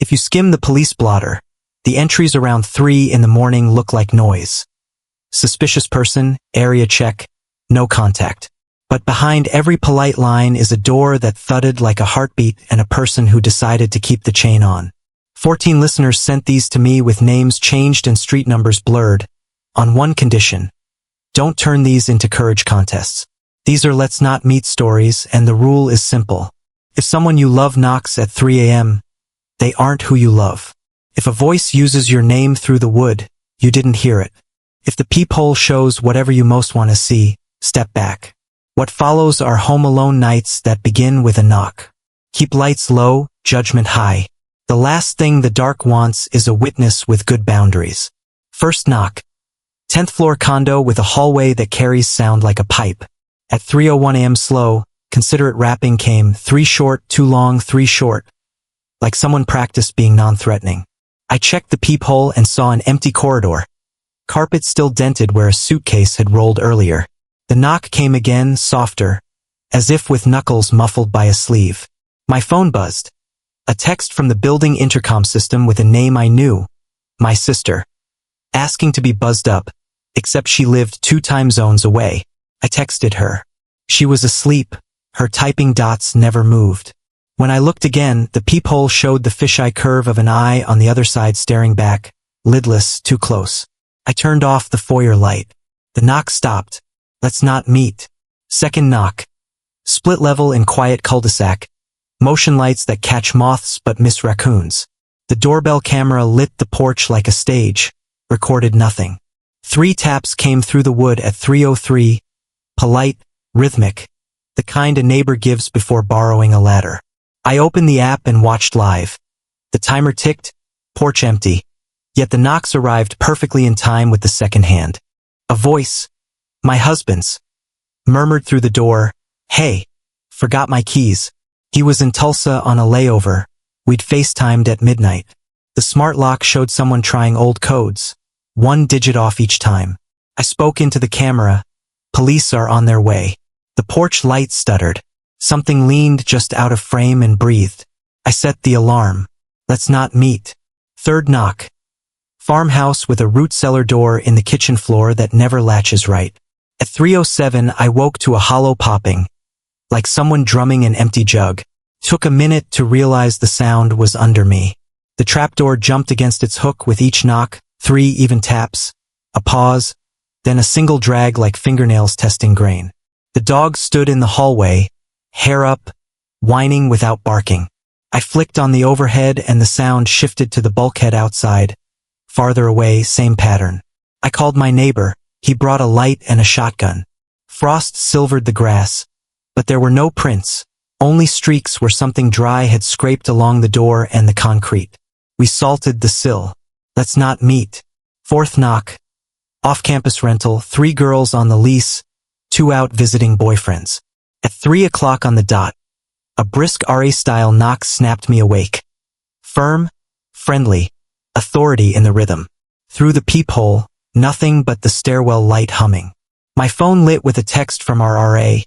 If you skim the police blotter, the entries around 3 in the morning look like noise. Suspicious person, area check, no contact. But behind every polite line is a door that thudded like a heartbeat and a person who decided to keep the chain on. 14 listeners sent these to me with names changed and street numbers blurred, on one condition. Don't turn these into courage contests. These are let's not meet stories, and the rule is simple. If someone you love knocks at 3 a.m., they aren't who you love. If a voice uses your name through the wood, you didn't hear it. If the peephole shows whatever you most want to see, step back. What follows are home alone nights that begin with a knock. Keep lights low, judgment high. The last thing the dark wants is a witness with good boundaries. First knock. 10th floor condo with a hallway that carries sound like a pipe. At 3:01 a.m. slow, considerate rapping came, 3 short, 2 long, 3 short. Like someone practiced being non-threatening. I checked the peephole and saw an empty corridor. Carpet still dented where a suitcase had rolled earlier. The knock came again, softer, as if with knuckles muffled by a sleeve. My phone buzzed. A text from the building intercom system with a name I knew. My sister. Asking to be buzzed up, except she lived 2 time zones away. I texted her. She was asleep. Her typing dots never moved. When I looked again, the peephole showed the fisheye curve of an eye on the other side staring back, lidless, too close. I turned off the foyer light. The knock stopped. Let's not meet. Second knock. Split level in quiet cul-de-sac. Motion lights that catch moths but miss raccoons. The doorbell camera lit the porch like a stage, recorded nothing. 3 taps came through the wood at 3:03, polite, rhythmic, the kind a neighbor gives before borrowing a ladder. I opened the app and watched live. The timer ticked, porch empty, yet the knocks arrived perfectly in time with the second hand. A voice, my husband's, murmured through the door, "Hey, forgot my keys." He was in Tulsa on a layover. We'd FaceTimed at midnight. The smart lock showed someone trying old codes, 1 digit off each time. I spoke into the camera. Police are on their way. The porch light stuttered. Something leaned just out of frame and breathed. I set the alarm. Let's not meet. Third knock. Farmhouse with a root cellar door in the kitchen floor that never latches right. At 3:07 I woke to a hollow popping, like someone drumming an empty jug. Took a minute to realize the sound was under me. The trapdoor jumped against its hook with each knock, 3 even taps, a pause, then a single drag like fingernails testing grain. The dog stood in the hallway, hair up, whining without barking. I flicked on the overhead and the sound shifted to the bulkhead outside. Farther away, same pattern. I called my neighbor. He brought a light and a shotgun. Frost silvered the grass, but there were no prints, only streaks where something dry had scraped along the door and the concrete. We salted the sill. Let's not meet. Fourth knock. Off-campus rental, 3 girls on the lease, 2 out visiting boyfriends. At 3 o'clock on the dot, a brisk RA-style knock snapped me awake. Firm, friendly, authority in the rhythm. Through the peephole, nothing but the stairwell light humming. My phone lit with a text from our RA.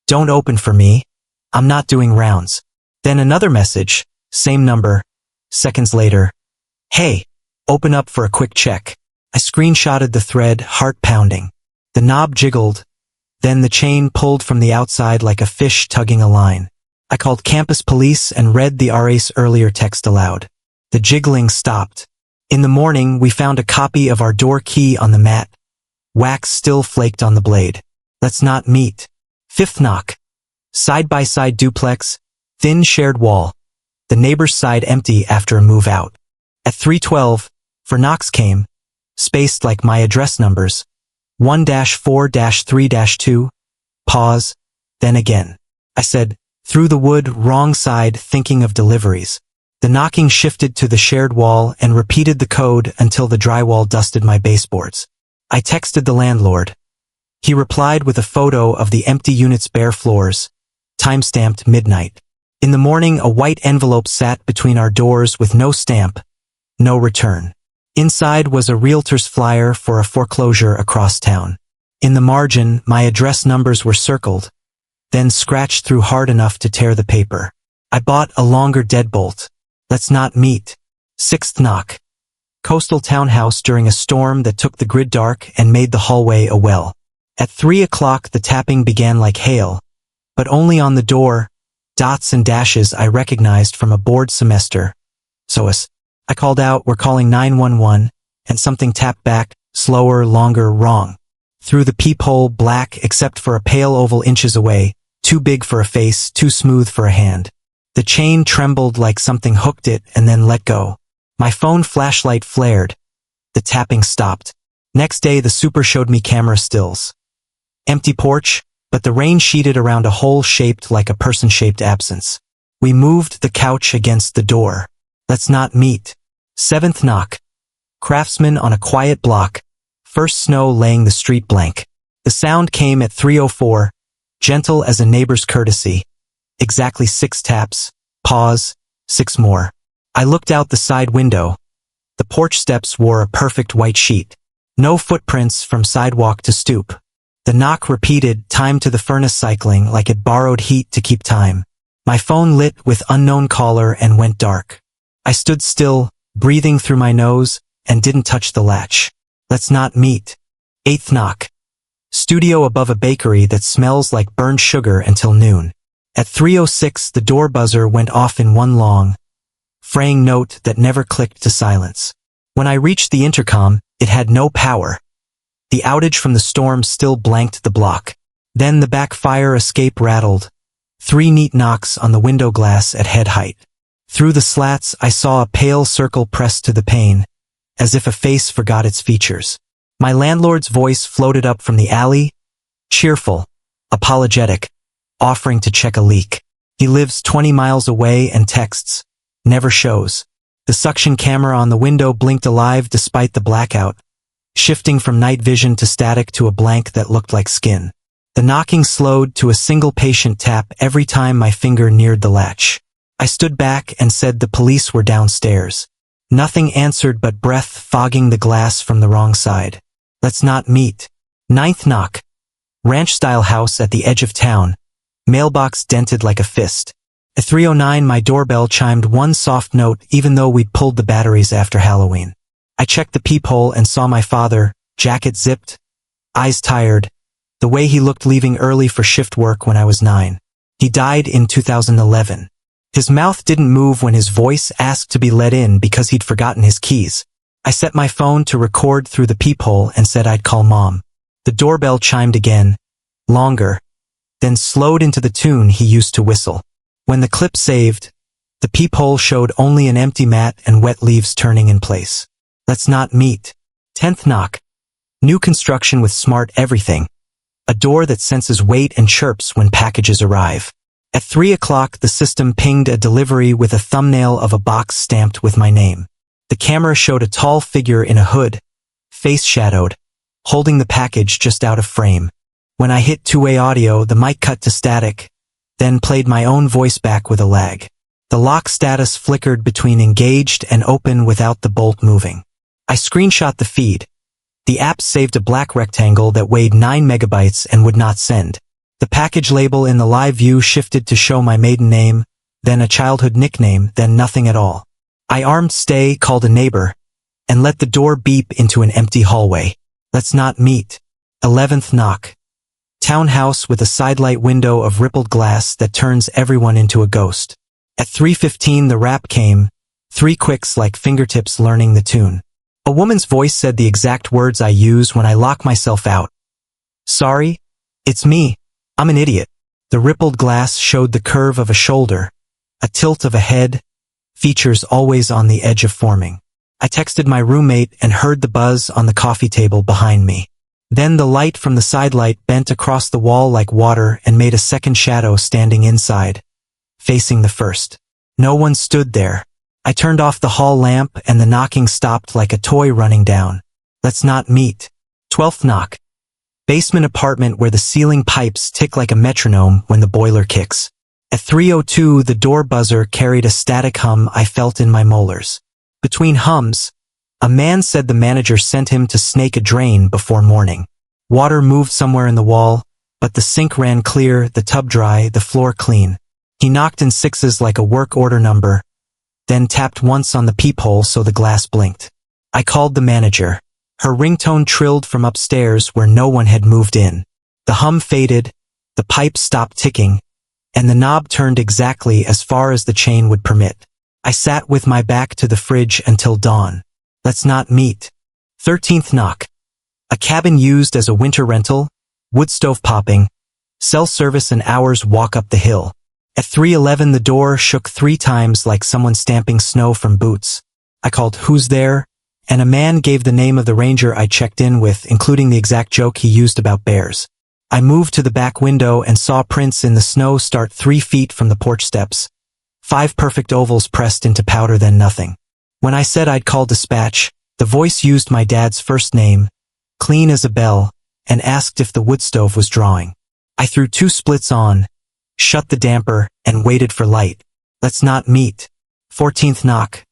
"Don't open for me. I'm not doing rounds." Then another message, same number. Seconds later, "Hey, open up for a quick check." I screenshotted the thread, heart pounding. The knob jiggled. Then the chain pulled from the outside like a fish tugging a line. I called campus police and read the RA's earlier text aloud. The jiggling stopped. In the morning, we found a copy of our door key on the mat. Wax still flaked on the blade. Let's not meet. Fifth knock. Side-by-side duplex, thin shared wall. The neighbor's side empty after a move out. At 3:12, for knocks came, spaced like my address numbers. 1-4-3-2, pause, then again. I said, through the wood, wrong side, thinking of deliveries. The knocking shifted to the shared wall and repeated the code until the drywall dusted my baseboards. I texted the landlord. He replied with a photo of the empty unit's bare floors, timestamped midnight. In the morning, a white envelope sat between our doors with no stamp, no return. Inside was a realtor's flyer for a foreclosure across town. In the margin, my address numbers were circled, then scratched through hard enough to tear the paper. I bought a longer deadbolt. Let's not meet. Sixth knock. Coastal townhouse during a storm that took the grid dark and made the hallway a well. At 3 o'clock the tapping began like hail, but only on the door, dots and dashes I recognized from a board semester. SOS. I called out, "We're calling 911, and something tapped back, slower, longer, wrong. Through the peephole, black except for a pale oval inches away, too big for a face, too smooth for a hand. The chain trembled like something hooked it and then let go. My phone flashlight flared. The tapping stopped. Next day the super showed me camera stills. Empty porch, but the rain sheeted around a hole shaped like a person-shaped absence. We moved the couch against the door. Let's not meet. Seventh knock. Craftsman on a quiet block. First snow laying the street blank. The sound came at 3:04, gentle as a neighbor's courtesy. Exactly 6 taps. Pause. 6 more. I looked out the side window. The porch steps wore a perfect white sheet. No footprints from sidewalk to stoop. The knock repeated, time to the furnace cycling like it borrowed heat to keep time. My phone lit with unknown caller and went dark. I stood still, breathing through my nose, and didn't touch the latch. Let's not meet. Eighth knock. Studio above a bakery that smells like burned sugar until noon. At 3:06 the door buzzer went off in one long, fraying note that never clicked to silence. When I reached the intercom, it had no power. The outage from the storm still blanked the block. Then the back fire escape rattled. 3 neat knocks on the window glass at head height. Through the slats I saw a pale circle pressed to the pane, as if a face forgot its features. My landlord's voice floated up from the alley, cheerful, apologetic, offering to check a leak. He lives 20 miles away and texts, never shows. The suction camera on the window blinked alive despite the blackout, shifting from night vision to static to a blank that looked like skin. The knocking slowed to a single patient tap every time my finger neared the latch. I stood back and said the police were downstairs. Nothing answered but breath fogging the glass from the wrong side. Let's not meet. Ninth knock. Ranch-style house at the edge of town. Mailbox dented like a fist. At 3:09 my doorbell chimed one soft note even though we'd pulled the batteries after Halloween. I checked the peephole and saw my father, jacket zipped, eyes tired, the way he looked leaving early for shift work when I was 9. He died in 2011. His mouth didn't move when his voice asked to be let in because he'd forgotten his keys. I set my phone to record through the peephole and said I'd call Mom. The doorbell chimed again, longer, then slowed into the tune he used to whistle. When the clip saved, the peephole showed only an empty mat and wet leaves turning in place. Let's not meet. 10th knock. New construction with smart everything. A door that senses weight and chirps when packages arrive. At 3 o'clock the system pinged a delivery with a thumbnail of a box stamped with my name. The camera showed a tall figure in a hood, face shadowed, holding the package just out of frame. When I hit two-way audio, the mic cut to static, then played my own voice back with a lag. The lock status flickered between engaged and open without the bolt moving. I screenshot the feed. The app saved a black rectangle that weighed 9 megabytes and would not send. The package label in the live view shifted to show my maiden name, then a childhood nickname, then nothing at all. I armed stay, called a neighbor, and let the door beep into an empty hallway. Let's not meet. 11th knock. Townhouse with a sidelight window of rippled glass that turns everyone into a ghost. At 3:15 the rap came, 3 quicks like fingertips learning the tune. A woman's voice said the exact words I use when I lock myself out. Sorry, it's me. I'm an idiot. The rippled glass showed the curve of a shoulder, a tilt of a head, features always on the edge of forming. I texted my roommate and heard the buzz on the coffee table behind me. Then the light from the sidelight bent across the wall like water and made a second shadow standing inside, facing the first. No one stood there. I turned off the hall lamp and the knocking stopped like a toy running down. Let's not meet. 12th knock. Basement apartment where the ceiling pipes tick like a metronome when the boiler kicks. At 3:02 the door buzzer carried a static hum I felt in my molars. Between hums, a man said the manager sent him to snake a drain before morning. Water moved somewhere in the wall, but the sink ran clear, the tub dry, the floor clean. He knocked in 6s like a work order number, then tapped once on the peephole so the glass blinked. I called the manager. Her ringtone trilled from upstairs where no one had moved in. The hum faded, the pipe stopped ticking, and the knob turned exactly as far as the chain would permit. I sat with my back to the fridge until dawn. Let's not meet. 13th knock. A cabin used as a winter rental, wood stove popping, cell service an hour's walk up the hill. At 3:11 the door shook 3 times like someone stamping snow from boots. I called, "Who's there?" and a man gave the name of the ranger I checked in with, including the exact joke he used about bears. I moved to the back window and saw prints in the snow start 3 feet from the porch steps. 5 perfect ovals pressed into powder, then nothing. When I said I'd call dispatch, the voice used my dad's first name, clean as a bell, and asked if the wood stove was drawing. I threw 2 splits on, shut the damper, and waited for light. Let's not meet. 14th knock.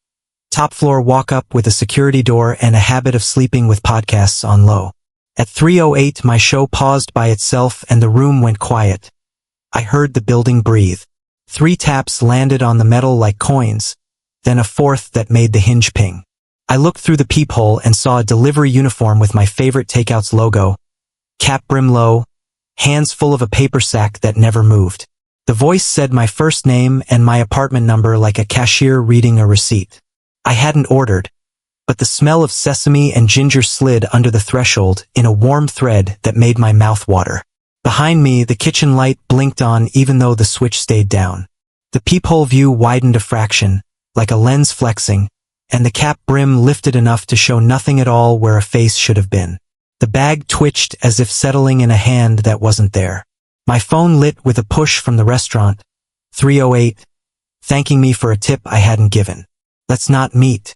Top floor walk up with a security door and a habit of sleeping with podcasts on low. At 3:08 my show paused by itself and the room went quiet. I heard the building breathe. 3 taps landed on the metal like coins, then a 4th that made the hinge ping. I looked through the peephole and saw a delivery uniform with my favorite takeout's logo, cap brim low, hands full of a paper sack that never moved. The voice said my first name and my apartment number like a cashier reading a receipt. I hadn't ordered, but the smell of sesame and ginger slid under the threshold in a warm thread that made my mouth water. Behind me, the kitchen light blinked on even though the switch stayed down. The peephole view widened a fraction, like a lens flexing, and the cap brim lifted enough to show nothing at all where a face should have been. The bag twitched as if settling in a hand that wasn't there. My phone lit with a push from the restaurant, 3:08, thanking me for a tip I hadn't given. Let's not meet.